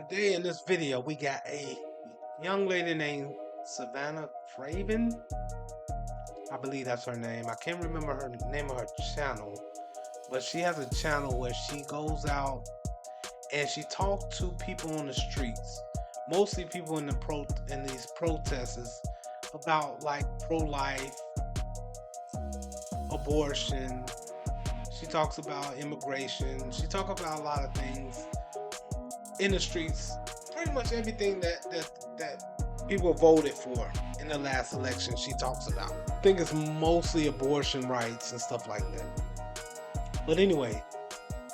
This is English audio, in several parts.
Today in this video, we got a young lady named Savannah Craven. I believe that's her name. I can't remember her name of her channel, but she has a channel where she goes out and she talks to people on the streets, mostly people in these protests about like pro-life, abortion. She talks about immigration. She talks about a lot of things in the streets, pretty much everything that people voted for in the last election. She talks about. I think it's mostly abortion rights and stuff like that. But anyway,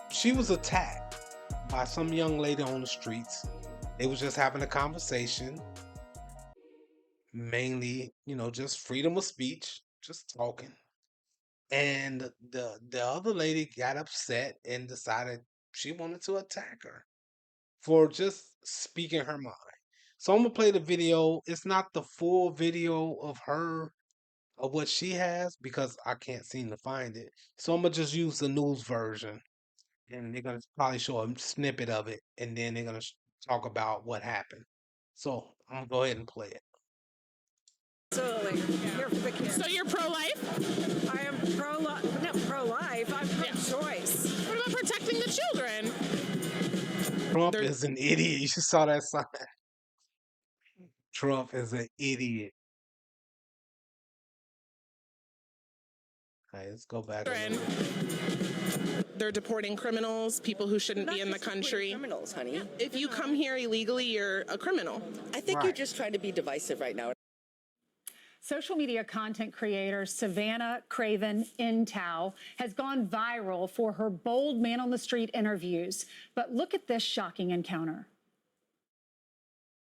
she was attacked by some young lady on the streets. They was just having a conversation, mainly, just freedom of speech, just talking. And the other lady got upset and decided she wanted to attack her for just speaking her mind. So I'm gonna play the video. It's not the full video of her of what she has because I can't seem to find it. So I'm gonna just use the news version, and they're gonna probably show a snippet of it, and then they're gonna talk about what happened. So I'm gonna go ahead and play it. Absolutely. You're the kid. So you're pro-life? I am pro-life. Not pro-life. I'm pro-choice. What about protecting the children? Trump is an idiot. You saw that sign. Trump is an idiot. All right, let's go back. They're deporting criminals, people who shouldn't be in the country. Criminals, honey. If you come here illegally, you're a criminal. I think you're just trying to be divisive right now. Social media content creator Savannah Craven has gone viral for her bold man on the street interviews. But look at this shocking encounter.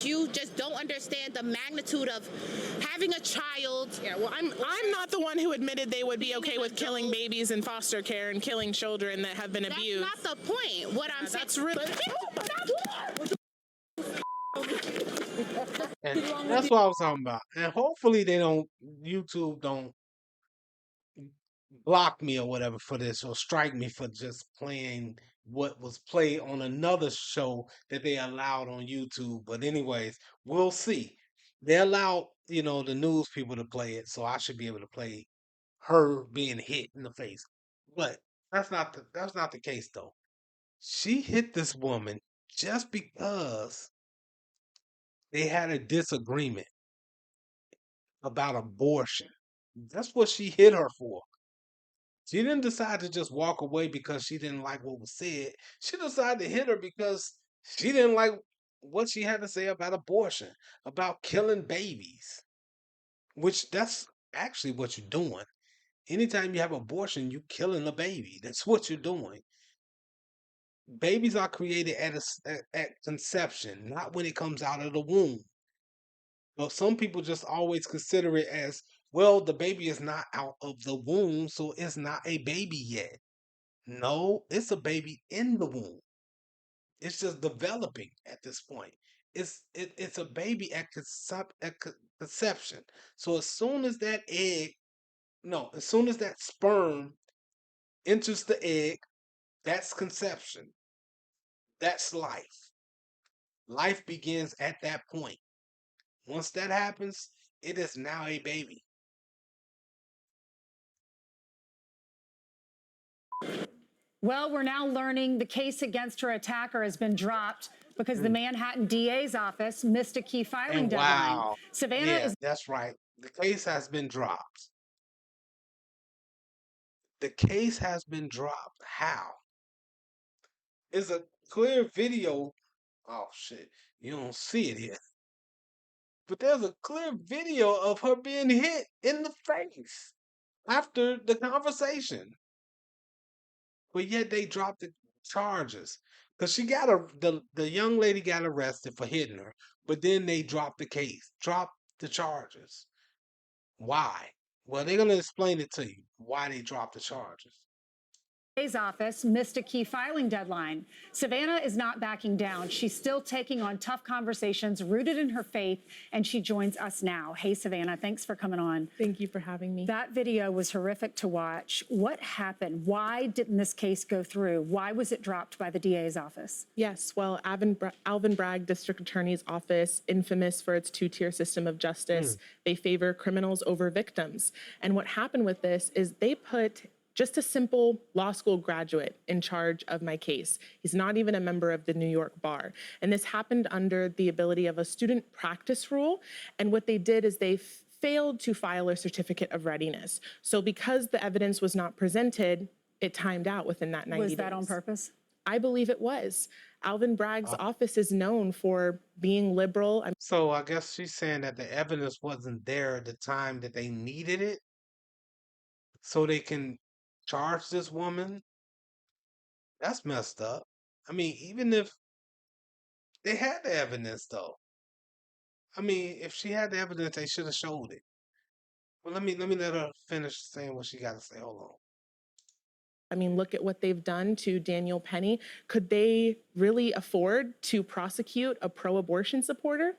You just don't understand the magnitude of having a child. Yeah, well, I'm not the one who admitted they would be okay with killing babies in foster care and killing children that have been abused. That's not the point. What I'm saying. That's really. And that's what I was talking about. And hopefully YouTube don't block me or whatever for this or strike me for just playing what was played on another show that they allowed on YouTube. But anyways, we'll see. They allowed, the news people to play it, so I should be able to play her being hit in the face. But that's not the case though. She hit this woman just because they had a disagreement about abortion. That's what she hit her for. She didn't decide to just walk away because she didn't like what was said. She decided to hit her because she didn't like what she had to say about abortion, about killing babies, which that's actually what you're doing. Anytime you have abortion, you're killing a baby. That's what you're doing. Babies are created at conception, not when it comes out of the womb. Well, some people just always consider it as, well, the baby is not out of the womb, so it's not a baby yet. No, it's a baby in the womb. It's just developing at this point. It's a baby at conception. So as soon as that as soon as that sperm enters the egg, that's conception. That's life. Life begins at that point. Once that happens, it is now a baby. Well, we're now learning the case against her attacker has been dropped because the Manhattan DA's office missed a key filing deadline. Wow. Savannah that's right. The case has been dropped. The case has been dropped. How? It's a clear video. Oh, shit. You don't see it here. But there's a clear video of her being hit in the face after the conversation. But yet they dropped the charges. Because the young lady got arrested for hitting her. But then they dropped the case, dropped the charges. Why? Well, they're going to explain it to you, why they dropped the charges. DA's office missed a key filing deadline. Savannah is not backing down. She's still taking on tough conversations rooted in her faith, and she joins us now. Hey, Savannah, thanks for coming on. Thank you for having me. That video was horrific to watch. What happened? Why didn't this case go through? Why was it dropped by the DA's office? Yes, well, Alvin Bragg District Attorney's Office, infamous for its two-tier system of justice, they favor criminals over victims. And what happened with this is they put just a simple law school graduate in charge of my case. He's not even a member of the New York Bar. And this happened under the ability of a student practice rule. And what they did is they failed to file a certificate of readiness. So because the evidence was not presented, it timed out within that 90 days. Was that on purpose? I believe it was. Alvin Bragg's office is known for being liberal. So I guess she's saying that the evidence wasn't there at the time that they needed it, so they can charge this woman. That's messed up. I mean, even if they had the evidence, though. I mean, if she had the evidence, they should have showed it. Well, let me let her finish saying what she got to say. Hold on. I mean, look at what they've done to Daniel Penny. Could they really afford to prosecute a pro-abortion supporter?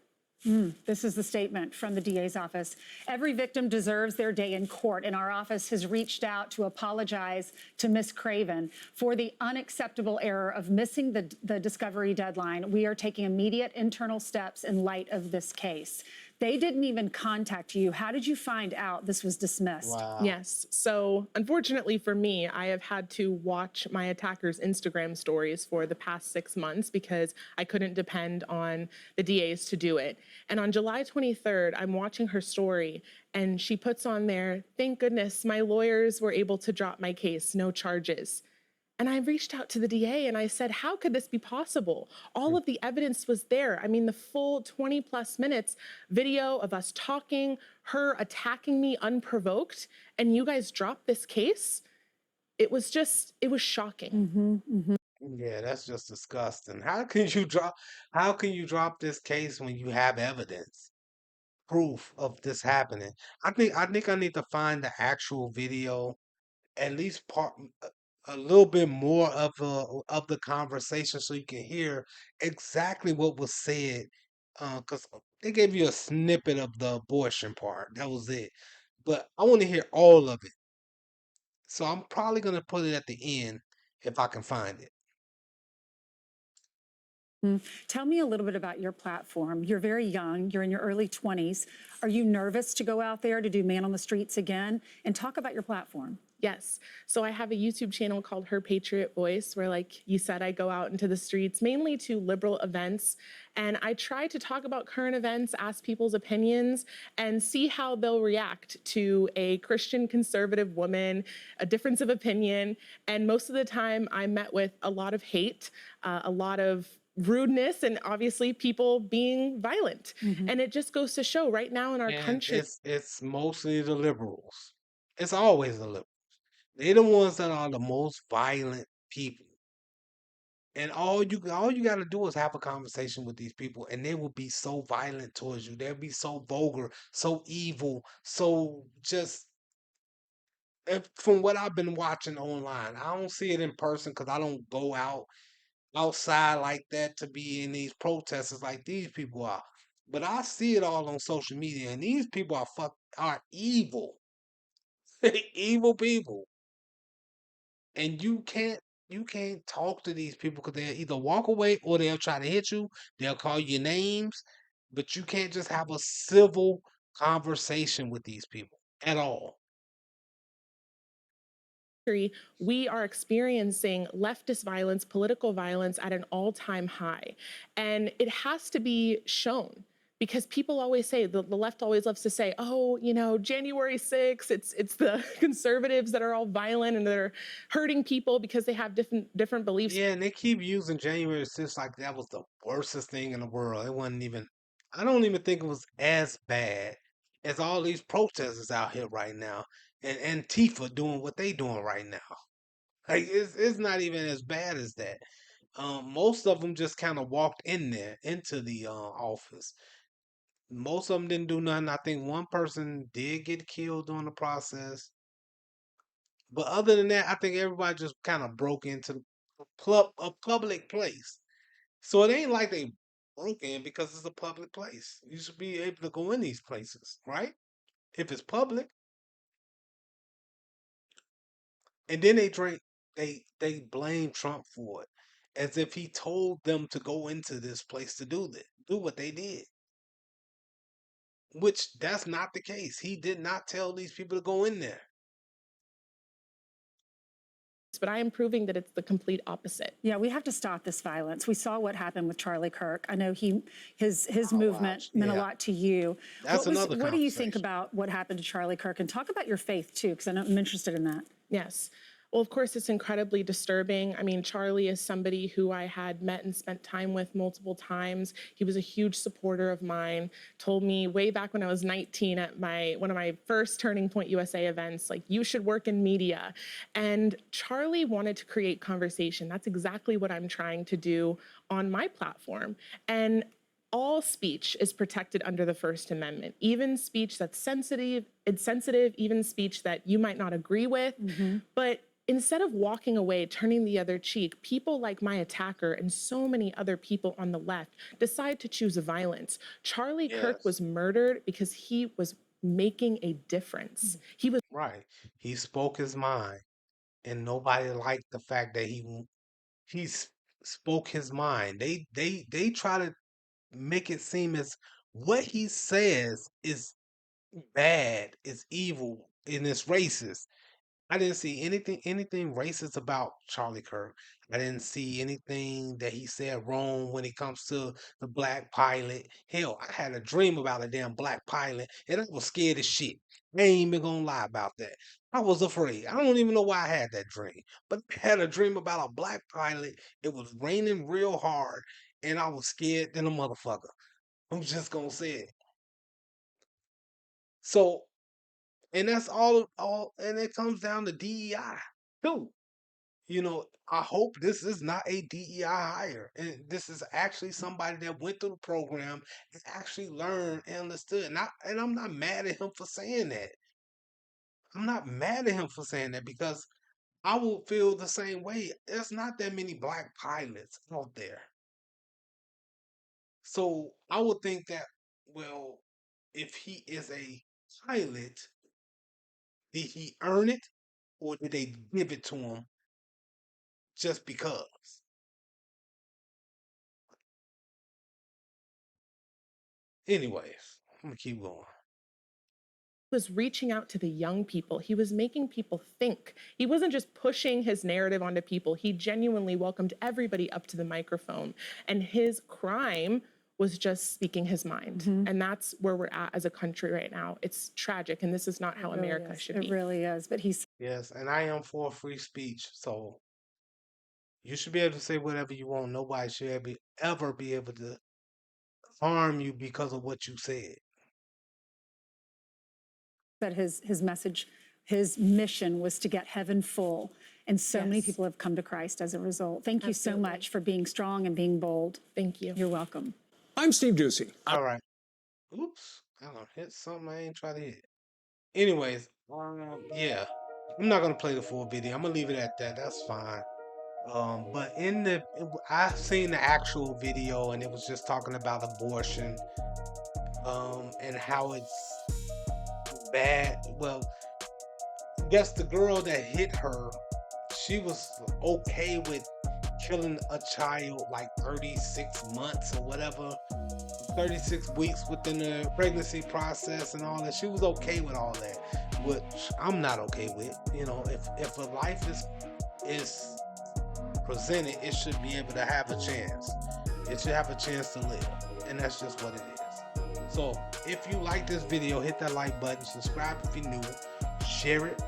This is the statement from the DA's office. Every victim deserves their day in court, and our office has reached out to apologize to Ms. Craven for the unacceptable error of missing the discovery deadline. We are taking immediate internal steps in light of this case. They didn't even contact you. How did you find out this was dismissed? Wow. Yes. So unfortunately for me, I have had to watch my attacker's Instagram stories for the past 6 months because I couldn't depend on the DAs to do it. And on July 23rd, I'm watching her story and she puts on there, "Thank goodness my lawyers were able to drop my case, no charges." And I reached out to the DA and I said, how could this be possible? All of the evidence was there. I mean, the full 20 plus minutes video of us talking, her attacking me unprovoked, and you guys dropped this case. It was shocking. Yeah, that's just disgusting. How can you drop this case when you have evidence, proof of this happening? I think I need to find the actual video, at least a little bit more of the conversation so you can hear exactly what was said. Because they gave you a snippet of the abortion part. That was it. But I want to hear all of it. So I'm probably gonna put it at the end if I can find it. Tell me a little bit about your platform. You're very young, you're in your early 20s. Are you nervous to go out there to do Man on the Streets again? And talk about your platform. Yes. So I have a YouTube channel called Her Patriot Voice, where, like you said, I go out into the streets, mainly to liberal events. And I try to talk about current events, ask people's opinions, and see how they'll react to a Christian conservative woman, a difference of opinion. And most of the time, I'm met with a lot of hate, a lot of rudeness, and obviously people being violent. And it just goes to show right now in our And country. it's mostly the liberals. It's always the liberals. They're the ones that are the most violent people. And all you got to do is have a conversation with these people, and they will be so violent towards you. They'll be so vulgar, so evil, so just. From what I've been watching online, I don't see it in person because I don't go outside like that to be in these protesters like these people are. But I see it all on social media, and these people are evil, evil people, and you can't talk to these people because they'll either walk away or they'll try to hit you. They'll call you names, but you can't just have a civil conversation with these people at all. We are experiencing leftist violence, political violence at an all-time high. And it has to be shown because people always say, the left always loves to say, oh, January 6th, it's the conservatives that are all violent and they're hurting people because they have different beliefs. Yeah, and they keep using January 6th like that was the worstest thing in the world. It wasn't even, I don't even think it was as bad as all these protesters out here right now and Antifa doing what they doing right now. Like it's not even as bad as that. Most of them just kind of walked in there into the office. Most of them didn't do nothing. I think one person did get killed during the process. But other than that, I think everybody just kind of broke into a public place. So it ain't like they broke in because it's a public place. You should be able to go in these places, right? If it's public. And then they blame Trump for it, as if he told them to go into this place to do what they did. Which that's not the case. He did not tell these people to go in there. But I am proving that it's the complete opposite. Yeah, we have to stop this violence. We saw what happened with Charlie Kirk. I know his movement meant a lot to you. That's another what do you think conversation. about what happened to Charlie Kirk? And talk about your faith too, because I'm interested in that. Yes. Well, of course, it's incredibly disturbing. I mean, Charlie is somebody who I had met and spent time with multiple times. He was a huge supporter of mine, told me way back when I was 19 at one of my first Turning Point USA events, like, you should work in media. And Charlie wanted to create conversation. That's exactly what I'm trying to do on my platform. And all speech is protected under the First Amendment, even speech that's sensitive, even speech that you might not agree with. But instead of walking away, turning the other cheek, people like my attacker and so many other people on the left decide to choose violence. Charlie Kirk was murdered because he was making a difference. He was Right. He spoke his mind, and nobody liked the fact that spoke his mind. They try to make it seem as what he says is bad, is evil, and it's racist. I didn't see anything racist about Charlie Kirk. I didn't see anything that he said wrong when it comes to the black pilot. Hell, I had a dream about a damn black pilot, and I was scared as shit. I ain't even gonna lie about that. I was afraid. I don't even know why I had that dream, but I had a dream about a black pilot. It was raining real hard, and I was scared than a motherfucker. I'm just gonna say it. So, and that's all, and it comes down to DEI too. I hope this is not a DEI hire. And this is actually somebody that went through the program and actually learned and understood. And I'm not mad at him for saying that. I'm not mad at him for saying that because I will feel the same way. There's not that many black pilots out there. So I would think that, well, if he is a pilot, did he earn it or did they give it to him just because? Anyways, I'm gonna keep going. was reaching out to the young people. He was making people think. He wasn't just pushing his narrative onto people. He genuinely welcomed everybody up to the microphone. And his crime was just speaking his mind. And that's where we're at as a country right now. It's tragic, and this is not how America should be. It really is. But he's Yes, and I am for free speech, so you should be able to say whatever you want. Nobody should ever be able to harm you because of what you said. that his message, his mission was to get heaven full. And so many people have come to Christ as a result. Thank you so much for being strong and being bold. Thank you. You're welcome. I'm Steve Ducey. All right. Oops. I don't hit something I ain't try to hit. Anyways, yeah. I'm not gonna play the full video. I'm gonna leave it at that. That's fine. But I've seen the actual video and it was just talking about abortion, and how it's bad. Well, I guess the girl that hit her, she was okay with killing a child like 36 months or whatever, 36 weeks within the pregnancy process and all that. She was okay with all that, which I'm not okay with. If a life is presented, it should be able to have a chance. It should have a chance to live, and that's just what it is. So if you like this video, hit that like button, subscribe if you're new, share it,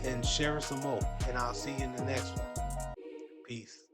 and share it some more. And I'll see you in the next one. Peace.